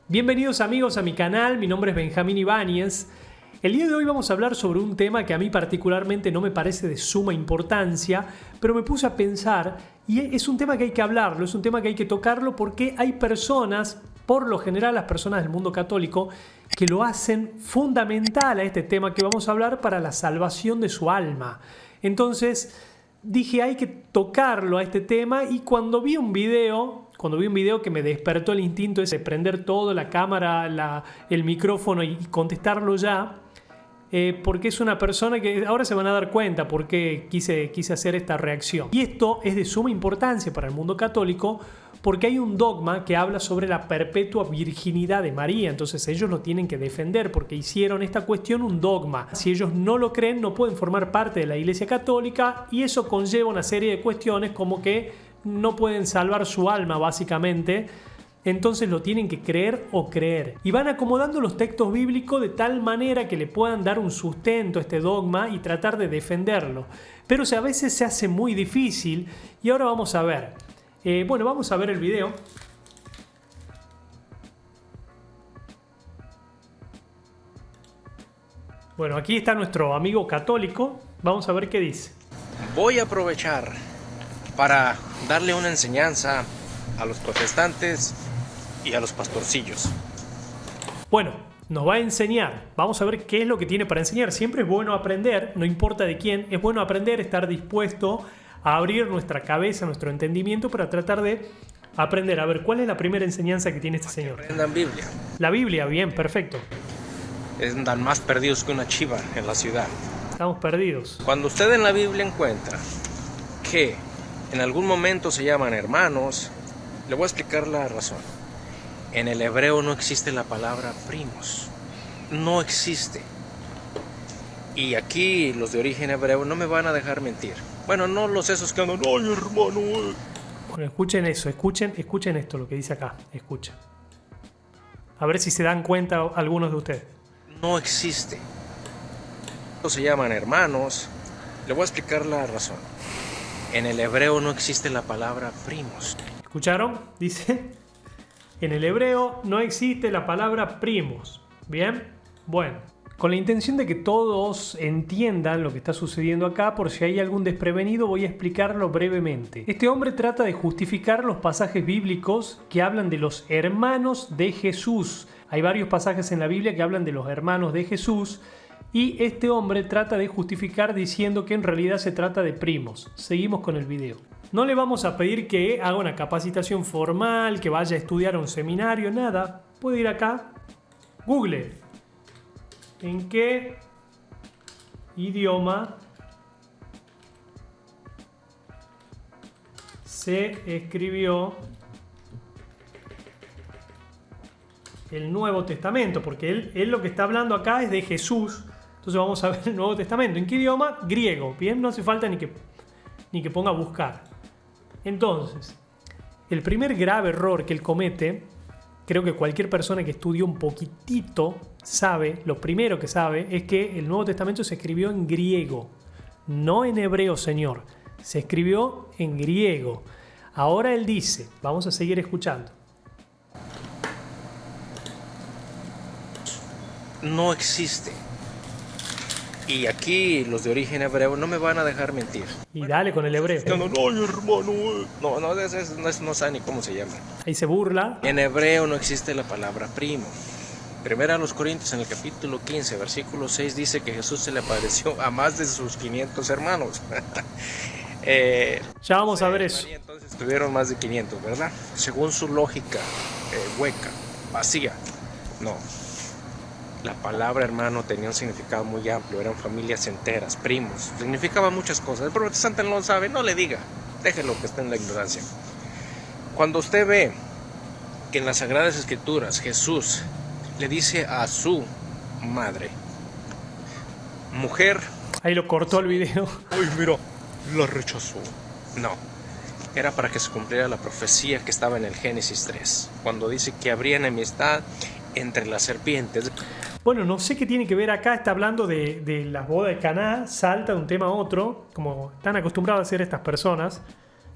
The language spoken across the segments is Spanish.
Bienvenidos amigos a mi canal, mi nombre es Benjamín Ibáñez. El día de hoy vamos a hablar sobre un tema que a mí particularmente no me parece de suma importancia, pero me puse a pensar y es un tema que hay que hablarlo, es un tema que hay que tocarlo porque hay personas, por lo general las personas del mundo católico, que lo hacen fundamental a este tema que vamos a hablar para la salvación de su alma. Entonces dije hay que tocarlo a este tema y cuando vi un video que me despertó el instinto ese de prender todo, la cámara, el micrófono y contestarlo ya, porque es una persona que ahora se van a dar cuenta por qué quise hacer esta reacción. Y esto es de suma importancia para el mundo católico porque hay un dogma que habla sobre la perpetua virginidad de María, entonces ellos lo tienen que defender porque hicieron esta cuestión un dogma. Si ellos no lo creen, no pueden formar parte de la Iglesia Católica y eso conlleva una serie de cuestiones como que no pueden salvar su alma básicamente, entonces lo tienen que creer o creer. Y van acomodando los textos bíblicos de tal manera que le puedan dar un sustento a este dogma y tratar de defenderlo. Pero a veces se hace muy difícil y ahora vamos a ver. Vamos a ver el video. Bueno, aquí está nuestro amigo católico. Vamos a ver qué dice. Voy a aprovechar para darle una enseñanza a los protestantes y a los pastorcillos. Bueno, nos va a enseñar. Vamos a ver qué es lo que tiene para enseñar. Siempre es bueno aprender, no importa de quién. Es bueno aprender, estar dispuesto a abrir nuestra cabeza, nuestro entendimiento para tratar de aprender. A ver, ¿cuál es la primera enseñanza que tiene este señor? Aprendan Biblia. La Biblia, bien, perfecto. Andan más perdidos que una chiva en la ciudad. Estamos perdidos. Cuando usted en la Biblia encuentra que en algún momento se llaman hermanos, le voy a explicar la razón. En el hebreo no existe la palabra primos. No existe. Y aquí los de origen hebreo no me van a dejar mentir. Bueno, no los esos que andan, ay hermano. Bueno, escuchen eso, escuchen esto, lo que dice acá. Escuchen. A ver si se dan cuenta algunos de ustedes. No existe. Se llaman hermanos. Le voy a explicar la razón. En el hebreo no existe la palabra primos. ¿Escucharon? Dice, en el hebreo no existe la palabra primos. ¿Bien? Bueno, con la intención de que todos entiendan lo que está sucediendo acá, por si hay algún desprevenido, voy a explicarlo brevemente. Este hombre trata de justificar los pasajes bíblicos que hablan de los hermanos de Jesús. Hay varios pasajes en la Biblia que hablan de los hermanos de Jesús. Y este hombre trata de justificar diciendo que en realidad se trata de primos. Seguimos con el video. No le vamos a pedir que haga una capacitación formal, que vaya a estudiar a un seminario, nada. Puede ir acá, Google. ¿En qué idioma se escribió el Nuevo Testamento? Porque él lo que está hablando acá es de Jesús. Entonces vamos a ver el Nuevo Testamento. ¿En qué idioma? Griego. Bien, no hace falta ni que ponga a buscar. Entonces, el primer grave error que él comete, creo que cualquier persona que estudie un poquitito sabe, lo primero que sabe es que el Nuevo Testamento se escribió en griego, no en hebreo, señor. Se escribió en griego. Ahora él dice, vamos a seguir escuchando. No existe. Y aquí los de origen hebreo no me van a dejar mentir. Y dale con el hebreo. No, hermano. No sabe ni cómo se llama. Ahí se burla. En hebreo no existe la palabra primo. Primera a los Corintios, en el capítulo 15, versículo 6, dice que Jesús se le apareció a más de sus 500 hermanos. Ya vamos a ver eso. María, entonces tuvieron más de 500, ¿verdad? Según su lógica hueca, vacía. No. La palabra hermano tenía un significado muy amplio, eran familias enteras, primos, significaba muchas cosas. El protestante no lo sabe, no le diga, déjelo que esté en la ignorancia. Cuando usted ve que en las Sagradas Escrituras Jesús le dice a su madre, mujer... Ahí lo cortó el video. Ay, mira, la rechazó. No, era para que se cumpliera la profecía que estaba en el Génesis 3, cuando dice que habría enemistad entre las serpientes. Bueno, no sé qué tiene que ver acá, está hablando de las bodas de Caná, salta de un tema a otro, como están acostumbrados a hacer estas personas,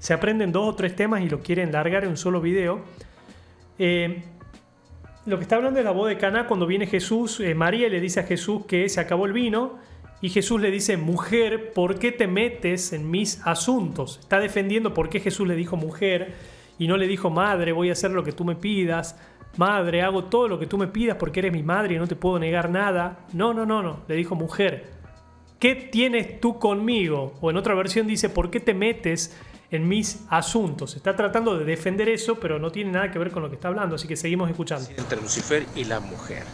se aprenden 2 o 3 temas y lo quieren largar en un solo video. Lo que está hablando es la boda de Caná cuando viene Jesús. María le dice a Jesús que se acabó el vino y Jesús le dice: mujer, ¿por qué te metes en mis asuntos? Está defendiendo por qué Jesús le dijo mujer y no le dijo madre, voy a hacer lo que tú me pidas. Madre, hago todo lo que tú me pidas porque eres mi madre y no te puedo negar nada. No. Le dijo mujer. ¿Qué tienes tú conmigo? O en otra versión dice: ¿por qué te metes en mis asuntos? Está tratando de defender eso, pero no tiene nada que ver con lo que está hablando, así que seguimos escuchando. Entre Lucifer y la mujer.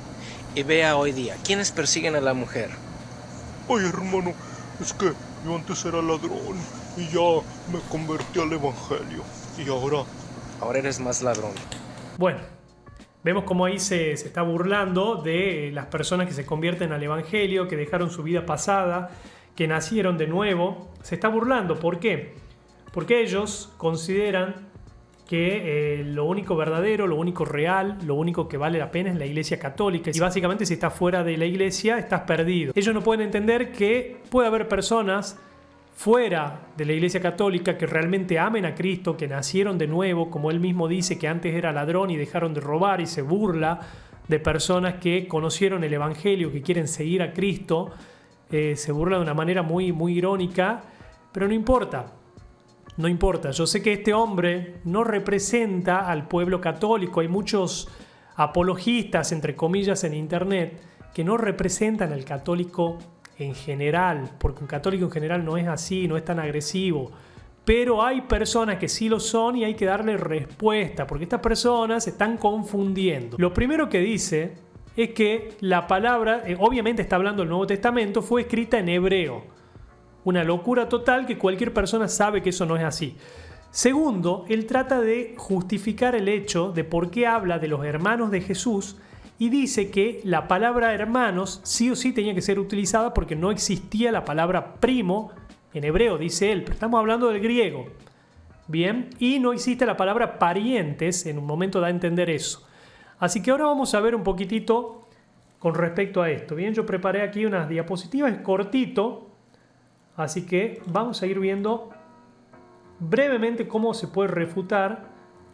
Y vea hoy día, ¿quiénes persiguen a la mujer? Oye, hermano, es que yo antes era ladrón y ya me convertí al evangelio. Y ahora eres más ladrón. Bueno, vemos cómo ahí se está burlando de las personas que se convierten al evangelio, que dejaron su vida pasada, que nacieron de nuevo. Se está burlando. ¿Por qué? Porque ellos consideran que lo único verdadero, lo único real, lo único que vale la pena es la Iglesia Católica. Y básicamente si estás fuera de la Iglesia, estás perdido. Ellos no pueden entender que puede haber personas fuera de la Iglesia Católica que realmente amen a Cristo, que nacieron de nuevo, como él mismo dice, que antes era ladrón y dejaron de robar, y se burla de personas que conocieron el Evangelio, que quieren seguir a Cristo. Se burla de una manera muy, muy irónica, pero no importa. No importa, yo sé que este hombre no representa al pueblo católico. Hay muchos apologistas, entre comillas, en internet que no representan al católico en general, porque un católico en general no es así, no es tan agresivo. Pero hay personas que sí lo son y hay que darle respuesta, porque estas personas se están confundiendo. Lo primero que dice es que la palabra, obviamente está hablando del Nuevo Testamento, fue escrita en hebreo. Una locura total que cualquier persona sabe que eso no es así. Segundo, él trata de justificar el hecho de por qué habla de los hermanos de Jesús y dice que la palabra hermanos sí o sí tenía que ser utilizada porque no existía la palabra primo en hebreo, dice él, pero estamos hablando del griego. Bien, y no existe la palabra parientes, en un momento da a entender eso. Así que ahora vamos a ver un poquitito con respecto a esto. Bien, yo preparé aquí unas diapositivas, es cortito. Así que vamos a ir viendo brevemente cómo se puede refutar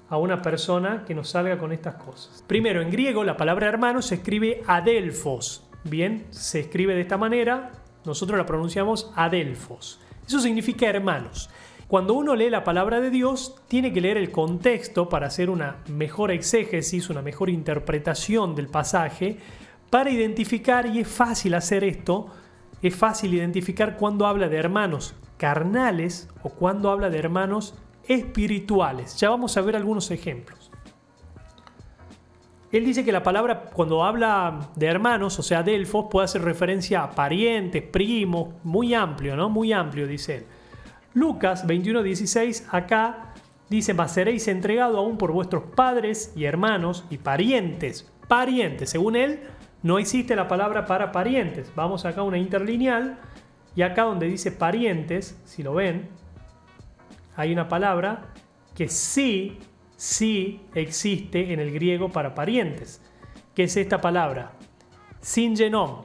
a una persona que nos salga con estas cosas. Primero, en griego la palabra hermano se escribe adelphos. Bien, se escribe de esta manera, nosotros la pronunciamos adelphos. Eso significa hermanos. Cuando uno lee la palabra de Dios, tiene que leer el contexto para hacer una mejor exégesis, una mejor interpretación del pasaje, para identificar, y es fácil hacer esto, es fácil identificar cuando habla de hermanos carnales o cuando habla de hermanos espirituales. Ya vamos a ver algunos ejemplos. Él dice que la palabra, cuando habla de hermanos, o sea, adelphos, puede hacer referencia a parientes, primos, muy amplio, ¿no? Muy amplio, dice él. Lucas 21:16, acá dice: mas seréis entregado aún por vuestros padres y hermanos y parientes. Parientes, según él, no existe la palabra para parientes. Vamos acá a una interlineal y acá donde dice parientes, si lo ven, hay una palabra que sí existe en el griego para parientes. ¿Qué es esta palabra? Syngenon.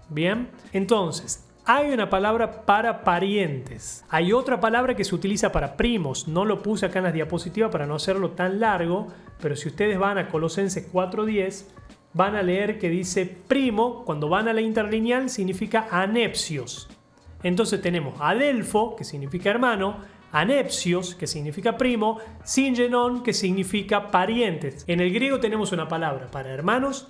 Bien, entonces hay una palabra para parientes. Hay otra palabra que se utiliza para primos. No lo puse acá en las diapositivas para no hacerlo tan largo, pero si ustedes van a Colosenses 4:10, van a leer que dice primo. Cuando van a la interlineal significa anepsios. Entonces tenemos adelfo, que significa hermano, anepsios, que significa primo, syngenon, que significa parientes. En el griego tenemos una palabra para hermanos,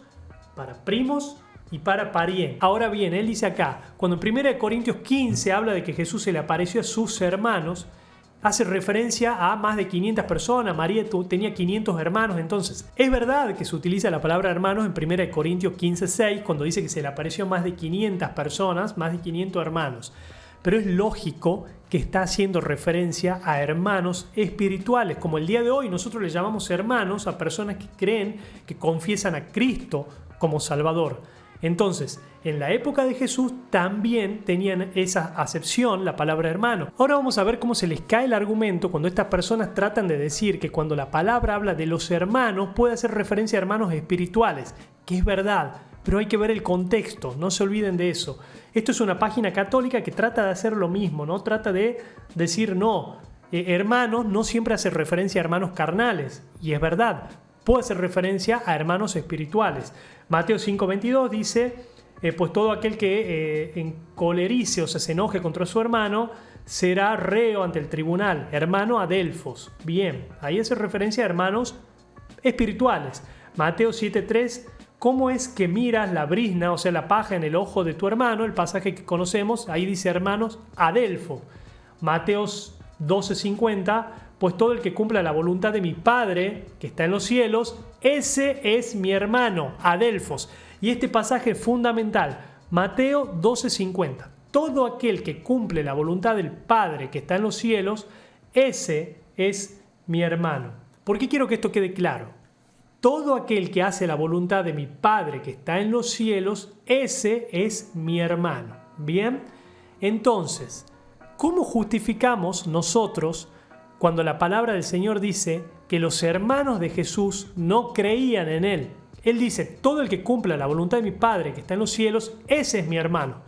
para primos y para parientes. Ahora bien, él dice acá, cuando en 1 Corintios 15 habla de que Jesús se le apareció a sus hermanos, hace referencia a más de 500 personas. María tenía 500 hermanos. Entonces, es verdad que se utiliza la palabra hermanos en 1 Corintios 15:6 cuando dice que se le apareció a más de 500 personas, más de 500 hermanos. Pero es lógico que está haciendo referencia a hermanos espirituales. Como el día de hoy nosotros le llamamos hermanos a personas que creen, que confiesan a Cristo como Salvador. Entonces, en la época de Jesús también tenían esa acepción, la palabra hermano. Ahora vamos a ver cómo se les cae el argumento cuando estas personas tratan de decir que cuando la palabra habla de los hermanos puede hacer referencia a hermanos espirituales, que es verdad, pero hay que ver el contexto, no se olviden de eso. Esto es una página católica que trata de hacer lo mismo, ¿no? Trata de decir no, hermanos no siempre hace referencia a hermanos carnales, y es verdad. puede hacer referencia a hermanos espirituales. Mateo 5:22 dice, pues todo aquel que encolerice o se enoje contra su hermano será reo ante el tribunal, hermano adelfos. Bien, ahí hace referencia a hermanos espirituales. Mateo 7:3, ¿cómo es que miras la brizna, o sea, la paja en el ojo de tu hermano? El pasaje que conocemos, ahí dice hermanos adelfo. Mateo 12:50, pues todo el que cumpla la voluntad de mi Padre que está en los cielos, ese es mi hermano, adelfos. Y este pasaje es fundamental, Mateo 12:50. Todo aquel que cumple la voluntad del Padre que está en los cielos, ese es mi hermano. ¿Por qué quiero que esto quede claro? Todo aquel que hace la voluntad de mi Padre que está en los cielos, ese es mi hermano. Bien, entonces, ¿cómo justificamos nosotros cuando la palabra del Señor dice que los hermanos de Jesús no creían en Él? Él dice, todo el que cumpla la voluntad de mi Padre que está en los cielos, ese es mi hermano.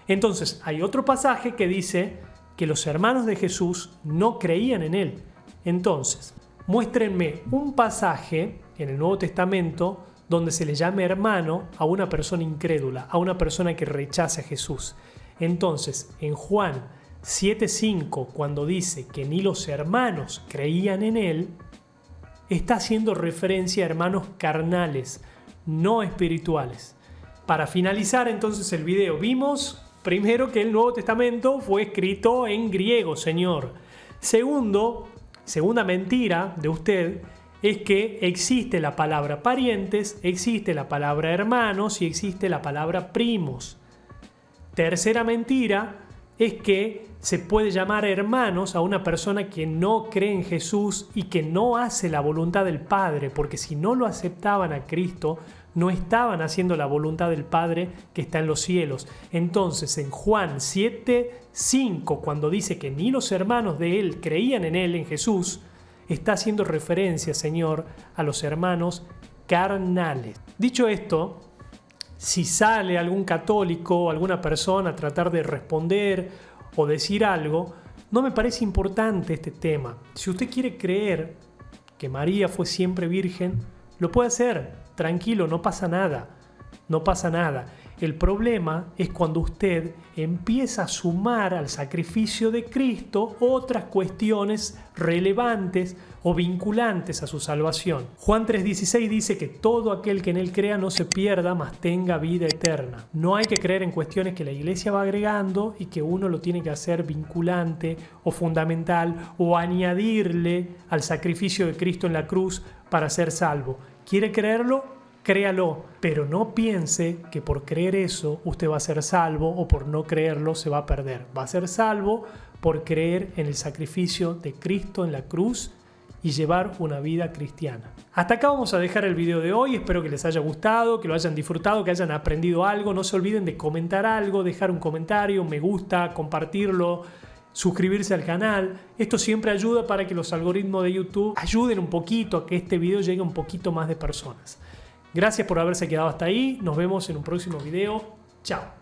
Entonces, hay otro pasaje que dice que los hermanos de Jesús no creían en Él. Entonces, muéstrenme un pasaje en el Nuevo Testamento donde se le llame hermano a una persona incrédula, a una persona que rechaza a Jesús. Entonces, en Juan 7:5, cuando dice que ni los hermanos creían en Él, está haciendo referencia a hermanos carnales, no espirituales. Para finalizar entonces el video, vimos primero que el Nuevo Testamento fue escrito en griego, señor. Segunda mentira de usted es que existe la palabra parientes, existe la palabra hermanos y existe la palabra primos. Tercera mentira es que se puede llamar hermanos a una persona que no cree en Jesús y que no hace la voluntad del Padre, porque si no lo aceptaban a Cristo, no estaban haciendo la voluntad del Padre que está en los cielos. Entonces, en Juan 7:5, cuando dice que ni los hermanos de Él creían en Él, en Jesús, está haciendo referencia, Señor, a los hermanos carnales. Dicho esto, si sale algún católico o alguna persona a tratar de responder o decir algo, no me parece importante este tema. Si usted quiere creer que María fue siempre virgen, lo puede hacer, tranquilo, no pasa nada, no pasa nada. El problema es cuando usted empieza a sumar al sacrificio de Cristo otras cuestiones relevantes o vinculantes a su salvación. Juan 3:16 dice que todo aquel que en Él crea no se pierda, mas tenga vida eterna. No hay que creer en cuestiones que la iglesia va agregando y que uno lo tiene que hacer vinculante o fundamental o añadirle al sacrificio de Cristo en la cruz para ser salvo. ¿Quiere creerlo? Créalo, pero no piense que por creer eso usted va a ser salvo o por no creerlo se va a perder. Va a ser salvo por creer en el sacrificio de Cristo en la cruz y llevar una vida cristiana. Hasta acá vamos a dejar el video de hoy. Espero que les haya gustado, que lo hayan disfrutado, que hayan aprendido algo. No se olviden de comentar algo, dejar un comentario, un me gusta, compartirlo, suscribirse al canal. Esto siempre ayuda para que los algoritmos de YouTube ayuden un poquito a que este video llegue a un poquito más de personas. Gracias por haberse quedado hasta ahí. Nos vemos en un próximo video. Chao.